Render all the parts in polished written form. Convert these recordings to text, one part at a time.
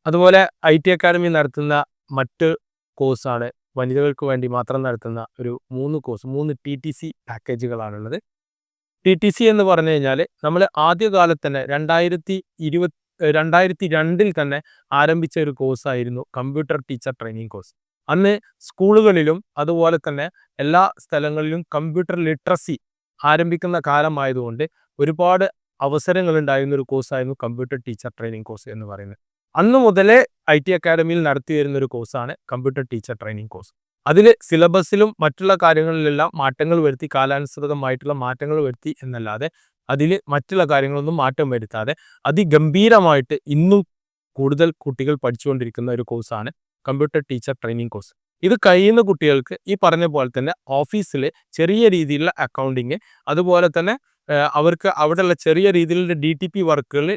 അതുപോലെ IT academy നടത്തുന്ന മറ്റ് കോഴ്സാണ് വനിതകൾക്ക് വേണ്ടി മാത്രം നടത്തുന്ന ഒരു 3 ടി.ടി.സി പാക്കേജുകളാണുള്ളത്. ടി.ടി.സി എന്ന് പറഞ്ഞു കഴിഞ്ഞാൽ നമ്മൾ ആദ്യകാലത്ത് തന്നെ 2002 തന്നെ ആരംഭിച്ച ഒരു കോഴ്സായിരുന്നു കമ്പ്യൂട്ടർ ടീച്ചർ ട്രെയിനിങ് കോഴ്സ്. അന്ന് സ്കൂളുകളിലും അതുപോലെ തന്നെ എല്ലാ സ്ഥലങ്ങളിലും കമ്പ്യൂട്ടർ ലിറ്ററസി ആരംഭിക്കുന്ന കാലമായതുകൊണ്ട് ഒരുപാട് അവസരങ്ങൾ ഉണ്ടായിരുന്ന ഒരു കോഴ്സായിരുന്നു കമ്പ്യൂട്ടർ ടീച്ചർ ട്രെയിനിങ് കോഴ്സ് എന്ന് പറയുന്നത്. അന്ന് മുതലേ ഐ.ടി അക്കാഡമിയിൽ നടത്തി വരുന്ന ഒരു കോഴ്സാണ് കമ്പ്യൂട്ടർ ടീച്ചർ ട്രെയിനിങ് കോഴ്സ്. അതിൽ സിലബസിലും മറ്റുള്ള കാര്യങ്ങളിലെല്ലാം മാറ്റങ്ങൾ വരുത്തി, കാലാനുസൃതമായിട്ടുള്ള മാറ്റങ്ങൾ വരുത്തി എന്നല്ലാതെ അതിൽ മറ്റുള്ള കാര്യങ്ങളൊന്നും മാറ്റം വരുത്താതെ അതിഗംഭീരമായിട്ട് ഇന്നും കൂടുതൽ കുട്ടികൾ പഠിച്ചുകൊണ്ടിരിക്കുന്ന ഒരു കോഴ്സാണ് കമ്പ്യൂട്ടർ ടീച്ചർ ട്രെയിനിങ് കോഴ്സ്. ഇത് കഴിയുന്ന കുട്ടികൾക്ക് ഈ പറഞ്ഞ പോലെ തന്നെ ഓഫീസിൽ ചെറിയ രീതിയിലുള്ള അക്കൗണ്ടിങ്, അതുപോലെ തന്നെ അവർക്ക് അവിടെയുള്ള ചെറിയ രീതിയിലുള്ള DTP വർക്കുകൾ,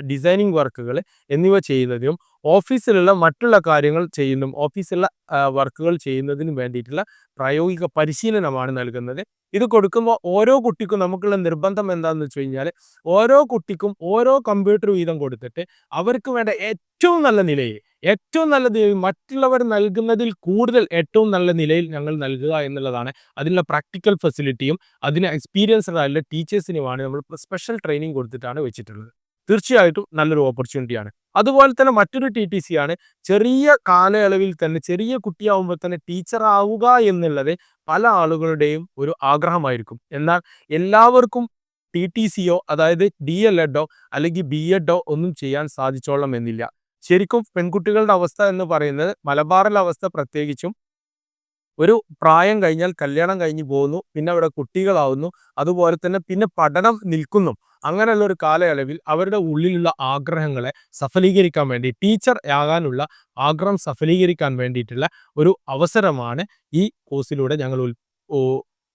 ഡിസൈനിങ് വർക്കുകൾ എന്നിവ ചെയ്യുന്നതിനും ഓഫീസിലുള്ള മറ്റുള്ള കാര്യങ്ങൾ ചെയ്യുന്നതും ഓഫീസിലുള്ള വർക്കുകൾ ചെയ്യുന്നതിനും വേണ്ടിയിട്ടുള്ള പ്രായോഗിക പരിശീലനമാണ് നൽകുന്നത്. ഇത് കൊടുക്കുമ്പോൾ ഓരോ കുട്ടിക്കും നമുക്കുള്ള നിർബന്ധം എന്താണെന്ന് വെച്ച് കഴിഞ്ഞാൽ ഓരോ കുട്ടിക്കും ഓരോ കമ്പ്യൂട്ടർ വീതം കൊടുത്തിട്ട് അവർക്ക് വേണ്ട ഏറ്റവും നല്ല നിലയിൽ, ഏറ്റവും നല്ല മറ്റുള്ളവർ നൽകുന്നതിൽ കൂടുതൽ ഏറ്റവും നല്ല നിലയിൽ ഞങ്ങൾ നൽകുക എന്നുള്ളതാണ്. അതിനുള്ള പ്രാക്ടിക്കൽ ഫെസിലിറ്റിയും അതിന് എക്സ്പീരിയൻസ്ഡ് ആയിട്ടുള്ള ടീച്ചേഴ്സിനുമാണ് നമ്മൾ സ്പെഷ്യൽ ട്രെയിനിങ് കൊടുത്തിട്ടാണ് വെച്ചിട്ടുള്ളത്. തീർച്ചയായിട്ടും നല്ലൊരു ഓപ്പർച്യൂണിറ്റിയാണ്. അതുപോലെ തന്നെ മറ്റൊരു ടി.ടി.സി ആണ് ചെറിയ കാലയളവിൽ തന്നെ, ചെറിയ കുട്ടിയാവുമ്പോൾ തന്നെ ടീച്ചർ ആവുക എന്നുള്ളത് പല ആളുകളുടെയും ഒരു ആഗ്രഹമായിരിക്കും. എന്നാൽ എല്ലാവർക്കും ടി.ടി.സിയോ അതായത് DLEDോ അല്ലെങ്കിൽ B.Edോ ഒന്നും ചെയ്യാൻ സാധിച്ചോളണം എന്നില്ല. ശരിക്കും പെൺകുട്ടികളുടെ അവസ്ഥ എന്ന് പറയുന്നത്, മലബാറിലെ അവസ്ഥ പ്രത്യേകിച്ചും, ഒരു പ്രായം കഴിഞ്ഞാൽ കല്യാണം കഴിഞ്ഞു പോകുന്നു, പിന്നെ അവിടെ കുട്ടികളാവുന്നു, അതുപോലെ തന്നെ പിന്നെ പഠനം നിൽക്കുന്നു. അങ്ങനെയുള്ള ഒരു കാലയളവിൽ അവരുടെ ഉള്ളിലുള്ള ആഗ്രഹങ്ങളെ സഫലീകരിക്കാൻ വേണ്ടി, ടീച്ചർ ആകാനുള്ള ആഗ്രഹം സഫലീകരിക്കാൻ വേണ്ടിയിട്ടുള്ള ഒരു അവസരമാണ് ഈ കോഴ്സിലൂടെ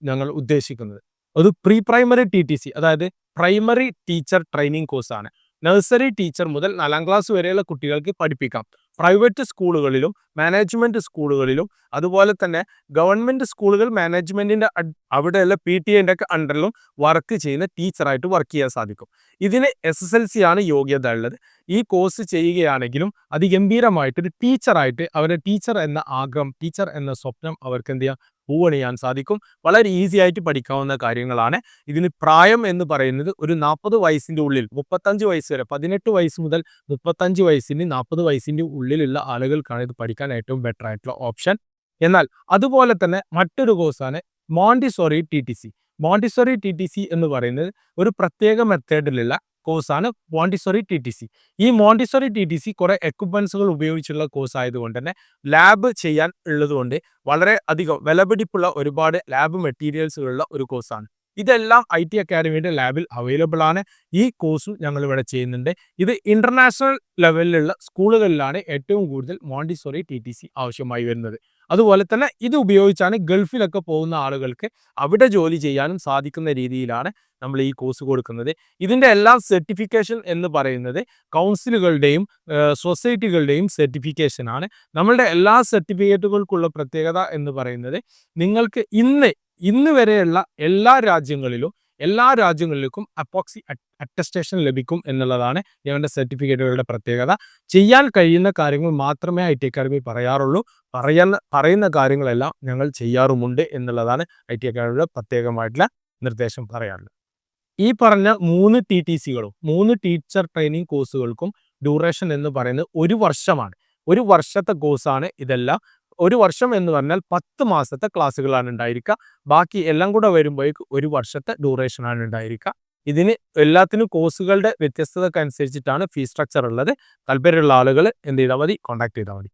ഞങ്ങൾ ഉദ്ദേശിക്കുന്നത്. ഒരു പ്രീ പ്രൈമറി ടി.ടി.സി, അതായത് പ്രൈമറി ടീച്ചർ ട്രെയിനിങ് കോഴ്സാണ്. നഴ്സറി ടീച്ചർ മുതൽ 4ാം ക്ലാസ് വരെയുള്ള കുട്ടികൾക്ക് പഠിപ്പിക്കാം. പ്രൈവറ്റ് സ്കൂളുകളിലും മാനേജ്മെന്റ് സ്കൂളുകളിലും അതുപോലെ തന്നെ ഗവൺമെന്റ് സ്കൂളുകൾ മാനേജ്മെന്റിന്റെ അവിടെയുള്ള PTA ഒക്കെ അണ്ടറിലും വർക്ക് ചെയ്യുന്ന ടീച്ചറായിട്ട് വർക്ക് ചെയ്യാൻ സാധിക്കും. ഇതിന് SSLC ആണ് യോഗ്യത ഉള്ളത്. ഈ കോഴ്സ് ചെയ്യുകയാണെങ്കിലും അതിഗംഭീരമായിട്ടൊരു ടീച്ചറായിട്ട് അവരുടെ ടീച്ചർ എന്ന ആഗ്രഹം, ടീച്ചർ എന്ന സ്വപ്നം അവർക്ക് എന്ത് ചെയ്യാം, പൂവണിയാൻ സാധിക്കും. വളരെ ഈസി ആയിട്ട് പഠിക്കാവുന്ന കാര്യങ്ങളാണ്. ഇതിന് പ്രായം എന്ന് പറയുന്നത് ഒരു 40 വയസ്സിൻ്റെ ഉള്ളിൽ, 35 വയസ്സ് വരെ, 18 വയസ്സ് മുതൽ 35 വയസ്സിന് 40 വയസ്സിൻ്റെ ഉള്ളിലുള്ള ആളുകൾക്കാണ് ഇത് പഠിക്കാൻ ഏറ്റവും ബെറ്റർ ആയിട്ടുള്ള ഓപ്ഷൻ. എന്നാൽ അതുപോലെ തന്നെ മറ്റൊരു കോഴ്സാണ് മോണ്ടിസോറി ടി.ടി.സി. മോണ്ടിസോറി ടി.ടി.സി എന്ന് പറയുന്നത് ഒരു പ്രത്യേക മെത്തേഡിലുള്ള കോഴ്സാണ് മോണ്ടിസോറി ടി.ടി.സി. ഈ മോണ്ടിസോറി ടി.ടി.സി കുറെ എക്യുപ്മെന്റ്സുകൾ ഉപയോഗിച്ചുള്ള കോഴ്സ് ആയതുകൊണ്ട് തന്നെ ലാബ് ചെയ്യാൻ ഉള്ളതുകൊണ്ട് വളരെ അധികം വിലപിടിപ്പുള്ള ഒരുപാട് ലാബ് മെറ്റീരിയൽസുകളുള്ള ഒരു കോഴ്സാണ്. ഇതെല്ലാം ഐ.ടി അക്കാഡമിയുടെ ലാബിൽ അവൈലബിൾ ആണ്. ഈ കോഴ്സും ഞങ്ങൾ ഇവിടെ ചെയ്യുന്നുണ്ട്. ഇത് ഇന്റർനാഷണൽ ലെവലിലുള്ള സ്കൂളുകളിലാണ് ഏറ്റവും കൂടുതൽ മോണ്ടിസോറി ടി.ടി.സി ആവശ്യമായി വരുന്നത്. അതുപോലെ തന്നെ ഇത് ഉപയോഗിച്ചാണ് ഗൾഫിലൊക്കെ പോകുന്ന ആളുകൾക്ക് അവിടെ ജോലി ചെയ്യാനും സാധിക്കുന്ന രീതിയിലാണ് നമ്മൾ ഈ കോഴ്സ് കൊടുക്കുന്നത്. ഇതിൻ്റെ എല്ലാം സർട്ടിഫിക്കേഷൻ എന്ന് പറയുന്നത് കൗൺസിലുകളുടെയും സൊസൈറ്റികളുടെയും സർട്ടിഫിക്കേഷനാണ്. നമ്മളുടെ എല്ലാ സർട്ടിഫിക്കറ്റുകൾക്കുള്ള പ്രത്യേകത എന്ന് പറയുന്നത് നിങ്ങൾക്ക് ഇന്ന് വരെയുള്ള എല്ലാ രാജ്യങ്ങളിലേക്കും അപ്പോക്സി അറ്റസ്റ്റേഷൻ ലഭിക്കും എന്നുള്ളതാണ് ഞങ്ങളുടെ സർട്ടിഫിക്കറ്റുകളുടെ പ്രത്യേകത. ചെയ്യാൻ കഴിയുന്ന കാര്യങ്ങൾ മാത്രമേ ഐ.ടി അക്കാഡമി പറയാറുള്ളൂ. പറയുന്ന കാര്യങ്ങളെല്ലാം ഞങ്ങൾ ചെയ്യാറുമുണ്ട് എന്നുള്ളതാണ് ഐ.ടി അക്കാഡമിയുടെ പ്രത്യേകമായിട്ടുള്ള നിർദ്ദേശം പറയാറുള്ളത്. ഈ പറഞ്ഞ 3 ടി.ടി.സികളും 3 ടീച്ചർ ട്രെയിനിങ് കോഴ്സുകൾക്കും ഡ്യൂറേഷൻ എന്ന് പറയുന്നത് 1 വർഷമാണ്. 1 വർഷത്തെ കോഴ്സാണ് ഇതെല്ലാം. 1 വർഷം എന്ന് പറഞ്ഞാൽ 10 മാസത്തെ ക്ലാസ്സുകളാണ് ഉണ്ടായിരിക്കുക. ബാക്കി എല്ലാം കൂടെ വരുമ്പോഴേക്കും 1 വർഷത്തെ ഡ്യൂറേഷനാണ് ഉണ്ടായിരിക്കുക. ഇതിന് എല്ലാത്തിനും കോഴ്സുകളുടെ വ്യത്യസ്തതക്കനുസരിച്ചിട്ടാണ് ഫീസ് സ്ട്രക്ചർ ഉള്ളത്. താല്പര്യമുള്ള ആളുകൾ എന്ത് ചെയ്താൽ മതി, കോൺടാക്ട് ചെയ്താൽ മതി.